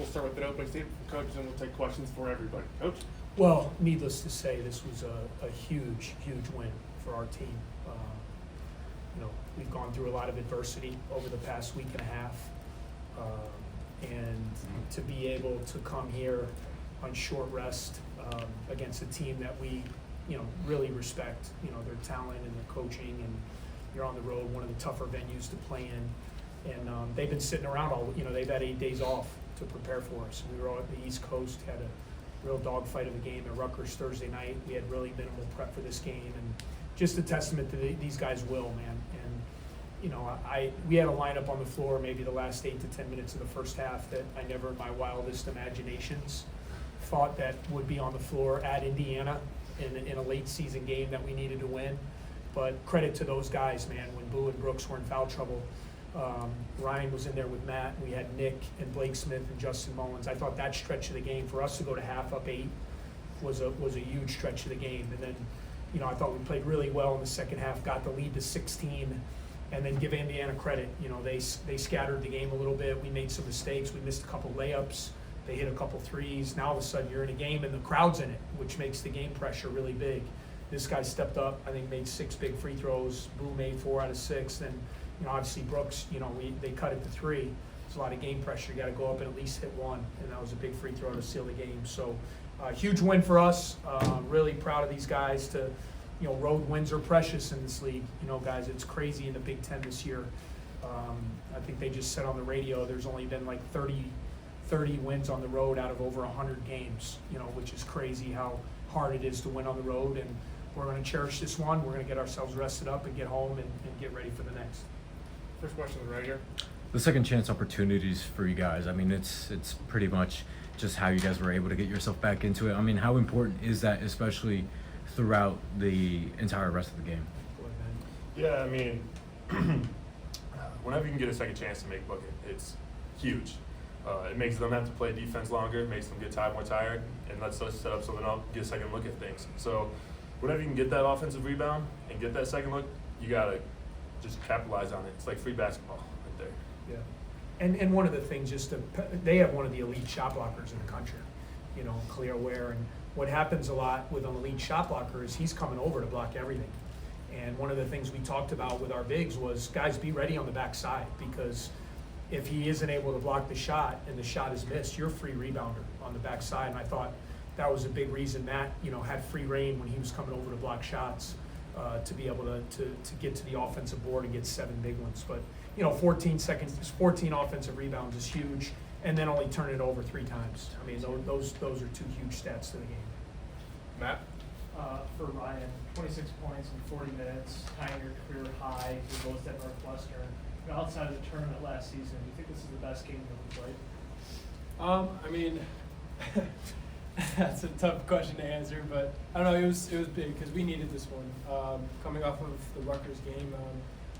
We'll start with the opening statement from coaches, and we'll take questions for everybody. Coach? Well, needless to say, this was a huge, huge win for our team. We've gone through a lot of adversity over the past week and a half, and to be able to come here on short rest against a team that we, really respect, their talent and their coaching, and you're on the road, one of the tougher venues to play in, and they've been sitting around they've had 8 days off to prepare for us. We were all at the East Coast, had a real dogfight of a game at Rutgers Thursday night. We had really minimal prep for this game, and just a testament to these guys' will, man. And we had a lineup on the floor maybe the last 8 to 10 minutes of the first half that I never in my wildest imaginations thought that would be on the floor at Indiana in a late season game that we needed to win. But credit to those guys, man. When Boo and Brooks were in foul trouble, Ryan was in there with Matt. We had Nick and Blake Smith and Justin Mullins. I thought that stretch of the game, for us to go to half up 8, was a huge stretch of the game. And then, I thought we played really well in the second half, got the lead to 16, and then give Indiana credit. They scattered the game a little bit. We made some mistakes. We missed a couple layups. They hit a couple threes. Now all of a sudden you're in a game and the crowd's in it, which makes the game pressure really big. This guy stepped up, I think made 6 big free throws. Boo made 4 out of 6. Then, obviously Brooks, they cut it to 3. There's a lot of game pressure. You got to go up and at least hit 1, and that was a big free throw to seal the game. So, huge win for us. Really proud of these guys. Road wins are precious in this league. Guys, it's crazy in the Big Ten this year. I think they just said on the radio there's only been like 30 wins on the road out of over 100 games, which is crazy how hard it is to win on the road. And we're going to cherish this one. We're going to get ourselves rested up and get home and get ready for the next. First question is right here. The second chance opportunities for you guys, I mean, it's pretty much just how you guys were able to get yourself back into it. I mean, how important is that, especially throughout the entire rest of the game? Yeah, I mean, whenever you can get a second chance to make bucket, it's huge. It makes them have to play defense longer, it makes them get more tired, and lets us set up so they don't get a second look at things. So whenever you can get that offensive rebound and get that second look, you got to just capitalize on it. It's like free basketball right there. Yeah. And one of the things, they have one of the elite shot blockers in the country, Khalil Ware. And what happens a lot with an elite shot blocker is he's coming over to block everything. And one of the things we talked about with our bigs was, guys, be ready on the backside, because if he isn't able to block the shot and the shot is missed, you're a free rebounder on the backside. And I thought that was a big reason Matt, had free reign when he was coming over to block shots, to be able to get to the offensive board and get 7 big ones. But 14 offensive rebounds is huge, and then only turn it over 3 times. I mean, those are 2 huge stats to the game. Matt? For Ryan, 26 points in 40 minutes, tying your career high, your most at Northwestern. Outside of the tournament last season, do you think this is the best game you've ever played? I mean, that's a tough question to answer, but I don't know. It was big because we needed this one. Coming off of the Rutgers game,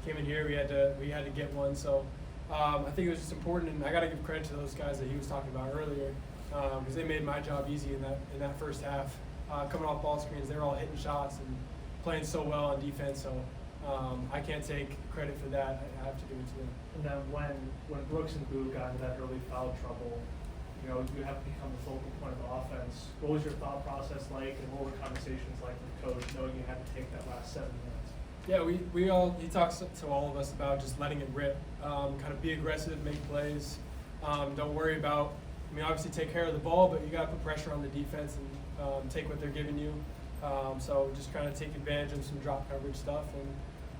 came in here, we had to get one. So I think it was just important, and I got to give credit to those guys that he was talking about earlier, because they made my job easy in that first half. Coming off ball screens, they were all hitting shots and playing so well on defense. So I can't take credit for that. I have to give it to them. And then when Brooks and Boo got into that early foul trouble, you have to become the focal point of the offense. What was your thought process like, and what were conversations like with the coach, knowing you had to take that last 7 minutes? Yeah, he talks to all of us about just letting it rip, kind of be aggressive, make plays. Don't worry about, obviously take care of the ball, but you got to put pressure on the defense and take what they're giving you. So just kind of take advantage of some drop coverage stuff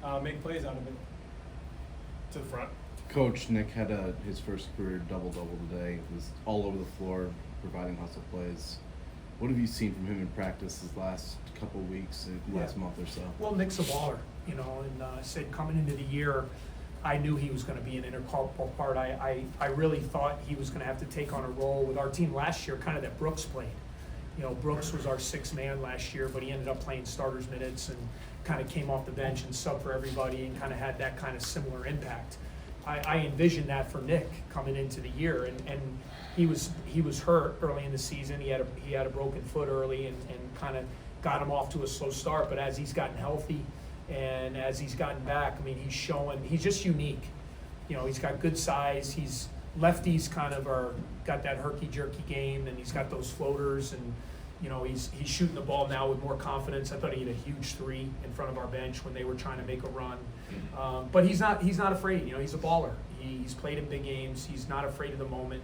and make plays out of it. To the front. Coach Nick had his first career double-double today. It was all over the floor, providing hustle plays. What have you seen from him in practice his last couple of weeks, last month or so? Well, Nick's a baller, and said coming into the year, I knew he was going to be an integral part. I really thought he was going to have to take on a role with our team last year, kind of that Brooks played. Brooks was our 6th man last year, but he ended up playing starters minutes and kind of came off the bench and subbed for everybody and kind of had that kind of similar impact. I envisioned that for Nick coming into the year, and he was hurt early in the season. He had a broken foot early and kind of got him off to a slow start. But as he's gotten healthy and as he's gotten back, he's just unique. He's got good size. He's lefties kind of got that herky-jerky game, and he's got those floaters, and he's shooting the ball now with more confidence. I thought he had a huge three in front of our bench when they were trying to make a run. But he's not afraid. He's a baller. He's played in big games. He's not afraid of the moment.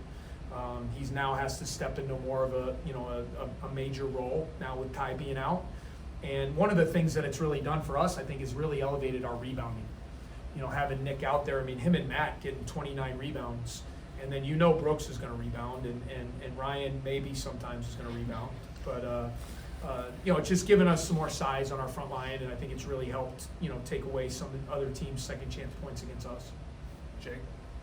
He's now has to step into more of a major role now with Ty being out. And one of the things that it's really done for us, I think, is really elevated our rebounding. Having Nick out there, him and Matt getting 29 rebounds, and then Brooks is going to rebound, and Ryan maybe sometimes is going to rebound. But it's just given us some more size on our front line, and I think it's really helped take away some other teams' second chance points against us. Jake?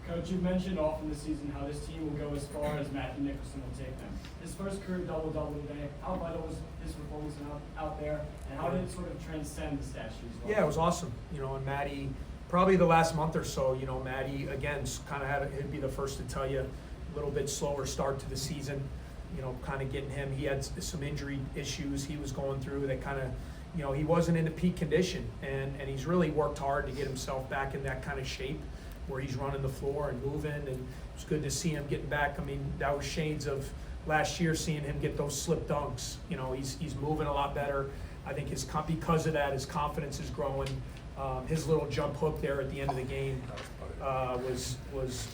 Coach, you mentioned often this season how this team will go as far as Matthew Nicholson will take them. His first career double-double today, how vital was his performance out there, and how did it sort of transcend the stat sheets? Yeah, it was awesome. And Matty, probably the last month or so, Matty, again, kind of he'd be the first to tell you, a little bit slower start to the season, kind of getting him. He had some injury issues he was going through that kind of, he wasn't in the peak condition, and he's really worked hard to get himself back in that kind of shape where he's running the floor and moving, and it's good to see him getting back. That was shades of last year, seeing him get those slip dunks. He's moving a lot better. I think because of that, his confidence is growing. His little jump hook there at the end of the game was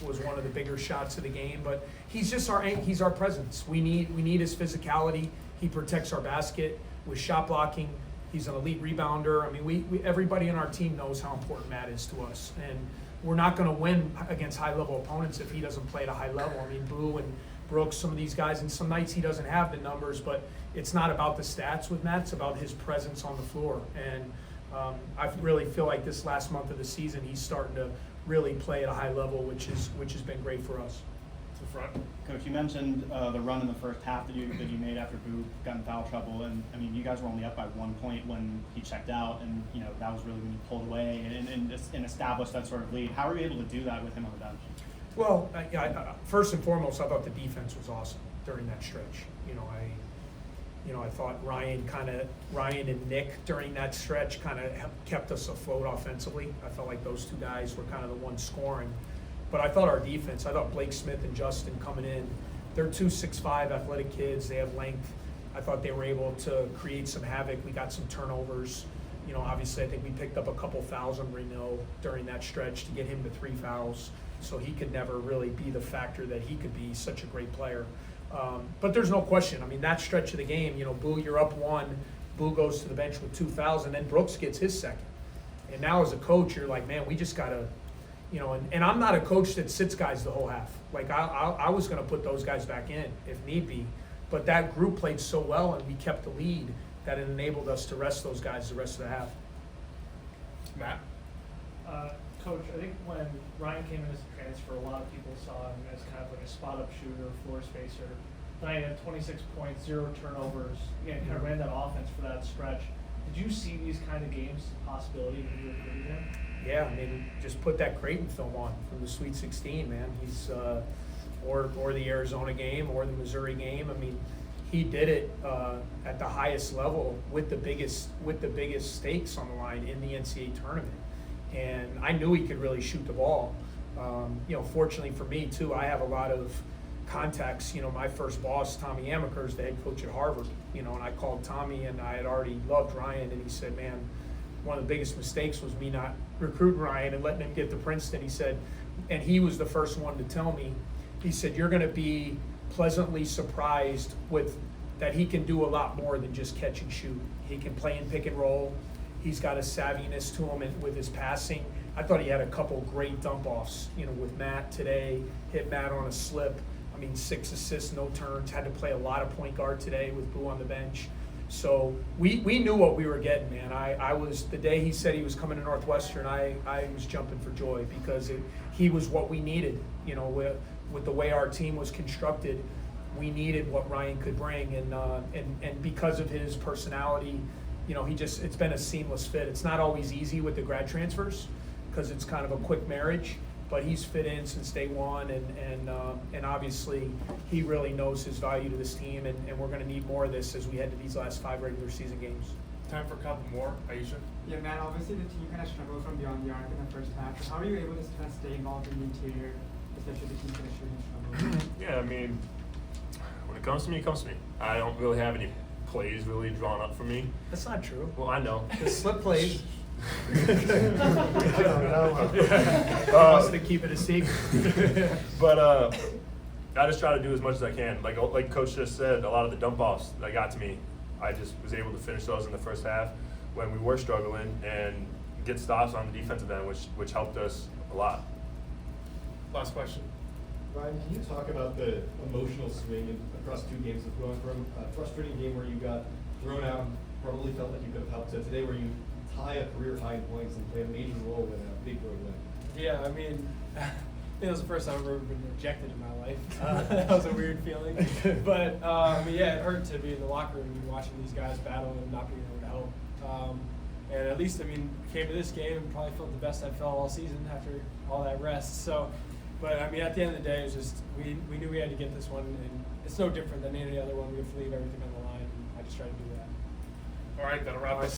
one of the bigger shots of the game. But he's our presence. We need his physicality. He protects our basket with shot blocking. He's an elite rebounder. Everybody on our team knows how important Matt is to us, and we're not going to win against high-level opponents if he doesn't play at a high level. Boo and Brooks, some of these guys, and some nights he doesn't have the numbers, but it's not about the stats with Matt. It's about his presence on the floor. And I really feel like this last month of the season, he's starting to really play at a high level, which has been great for us. To the front. Coach, you mentioned the run in the first half that you made after Boo got in foul trouble, and you guys were only up by 1 point when he checked out, and that was really when you pulled away and established that sort of lead. How were you able to do that with him on the bench? Well, first and foremost, I thought the defense was awesome during that stretch. I thought Ryan and Nick during that stretch kind of kept us afloat offensively. I felt like those two guys were kind of the ones scoring. But I thought our defense, I thought Blake Smith and Justin coming in, they're 2 6'5" athletic kids. They have length. I thought they were able to create some havoc. We got some turnovers. Obviously I think we picked up a couple fouls on Reno during that stretch to get him to 3 fouls. So he could never really be the factor that he could be. He's such a great player. But there's no question. That stretch of the game, Boo, you're up 1. Boo goes to the bench with 2 fouls, and then Brooks gets his second. And now as a coach, you're like, man, we just got to, and I'm not a coach that sits guys the whole half. Like I was going to put those guys back in if need be. But that group played so well, and we kept the lead, that it enabled us to rest those guys the rest of the half. Matt? Coach, I think when Ryan came in as a transfer, a lot of people saw him as kind of like a spot-up shooter, floor spacer. Then he had 26 points, 0 turnovers. Again, kind of ran that offense for that stretch. Did you see these kind of games as a possibility when you were recruiting him? Yeah, just put that Creighton film on from the Sweet 16, man. He's or the Arizona game or the Missouri game. He did it at the highest level with the biggest stakes on the line in the NCAA tournament. And I knew he could really shoot the ball. Fortunately for me too, I have a lot of contacts. My first boss, Tommy Amaker, is the head coach at Harvard. And I called Tommy, and I had already loved Ryan, and he said, man, one of the biggest mistakes was me not recruiting Ryan and letting him get to Princeton. He said, and he was the first one to tell me, he said, you're going to be pleasantly surprised with that he can do a lot more than just catch and shoot. He can play in pick and roll. He's got a savviness to him with his passing. I thought he had a couple great dump-offs, with Matt today, hit Matt on a slip. 6 assists, no turns, had to play a lot of point guard today with Boo on the bench. So we knew what we were getting, man. I was, the day he said he was coming to Northwestern, I was jumping for joy because he was what we needed, with the way our team was constructed. We needed what Ryan could bring, and because of his personality, it's been a seamless fit. It's not always easy with the grad transfers because it's kind of a quick marriage, but he's fit in since day one, and obviously he really knows his value to this team, and we're going to need more of this as we head to these last 5 regular season games. Time for a couple more. Aisha? Yeah, man, obviously the team kind of struggled from beyond the arc in the first half. How are you able to kind of stay involved in the interior especially the team finishing. Yeah, I mean, when it comes to me, it comes to me. I don't really have any plays really drawn up for me. That's not true. Well, I know. The slip plays. I don't know. Wants to keep it a secret. But I just try to do as much as I can. Like Coach just said, a lot of the dump offs that got to me, I just was able to finish those in the first half when we were struggling and get stops on the defensive end, which helped us a lot. Last question. Ryan, can you talk about the emotional swing across 2 games of going from a frustrating game where you got thrown out and probably felt like you could have helped to today where you tie a career high in points and play a major role in a big road win? Yeah, I mean, it was the first time I've ever been rejected in my life. That was a weird feeling. But yeah, it hurt to be in the locker room and watching these guys battle and not being able to help. And at least, I mean, came to this game and probably felt the best I felt all season after all that rest. So, but I mean, at the end of the day, it was just we knew we had to get this one, and it's no different than any other one. We have to leave everything on the line. And I just tried to do that. All right, that'll wrap us